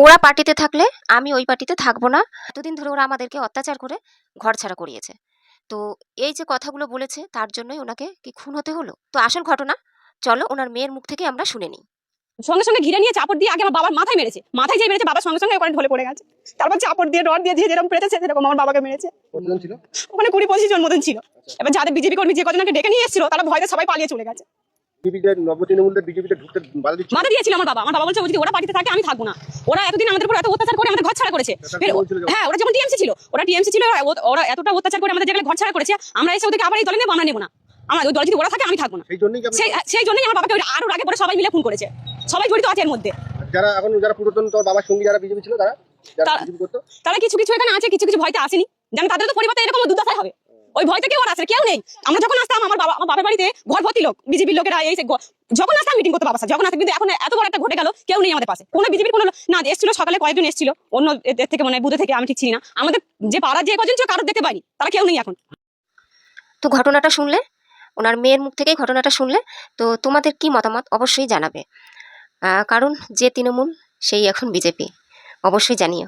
ওরা পার্টিতে থাকলে আমি ওই পার্টিতে থাকবো না। এতদিন ধরে ওরা আমাদেরকে অত্যাচার করে ঘরছাড়া করিয়েছে। তো এই যে কথাগুলো বলেছে তার জন্যই ওনাকে কি খুন হতে হলো? তো আসল ঘটনা চলো ওনার মেয়ের মুখ থেকে আমরা শুনে নিই। সঙ্গে সঙ্গে ঘিরে নিয়ে চাপড় দিয়ে আগে আমার বাবার মাথায় মেরেছে, মাথায় যে মেরেছে বাবার সঙ্গে সঙ্গে ওখানে ঢলে পড়ে গেছে। তারপর চাপড় দিয়ে রড দিয়ে যেরকম পেরেছে সেরকম আমার বাবাকে মেরেছে। কতজন ছিল? ওখানে 20-25 জন মতন ছিল। এবার যাদের বিজেপি কর্মী যে কজনকে ডেকে নিয়ে এসেছিল তারা ভয়তে সবাই পালিয়ে চলে গেছে। বিজেপিতে ঢুকতে বাধা দিচ্ছিল। বাধা দিয়েছিল আমার বাবা বলছে যদি ওরা পার্টিতে থাকে আমি থাকবো না। ওরা এতদিন আমাদের উপর এত অত্যাচার করে আমাদের ঘর ছাড়া করেছে। হ্যাঁ, ওরা যখন টিএমসি ছিল, ওরা এতটা অত্যাচার করে আমাদের যেখানে ঘর ছাড়া করেছে, আমরা এসে ওদেরকে আবার এই দলে নেবো, আমরা নেবো না। আমরা ওই দলে যদি ওরা থাকে আমি থাকবো না। সেই জন্যই আমার বাবাকে আরো আগে পরে সবাই মিলে খুন করেছে। সবাই জড়িত আছে এর মধ্যে। যারা পুরাতন তোর বাবার সঙ্গী যারা বিজেপি ছিল তারা কিছু কিছু এখানে আছে, কিছু কিছু ভয়তে আসেনি, জানি তাদের তো পরিবর্তে এরকম দুর্দশাই হবে। ওই ভয় থেকে ওরা আসে, কেউ নেই। আমরা যখন আসতাম আমার বাবার বাড়িতে ঘর ভর্তি লোক, বিজেপির লোকেরা যখন আসতাম মিটিং করতে বাবার সাথে, যখন আসতাম, কিন্তু এখন এত বড় একটা ঘটে গেল কেউ নেই আমাদের পাশে। কোনো বিজেপির কোনো না এসেছিল, সকালে কয়েকজন এসেছিল অন্য এদের থেকে, মানে বুধে থেকে, আমি ঠিক চিনি না। আমাদের যে পাড়ার যে কজন ছিল কারোর দেখতে পাইনি, তারা কেউ নেই এখন। তো ঘটনাটা শুনলে, ওনার মেয়ের মুখ থেকেই ঘটনাটা শুনলে, তো তোমাদের কি মতামত অবশ্যই জানাবে। কারণ যে তৃণমূল সেই এখন বিজেপি, অবশ্যই জানিও।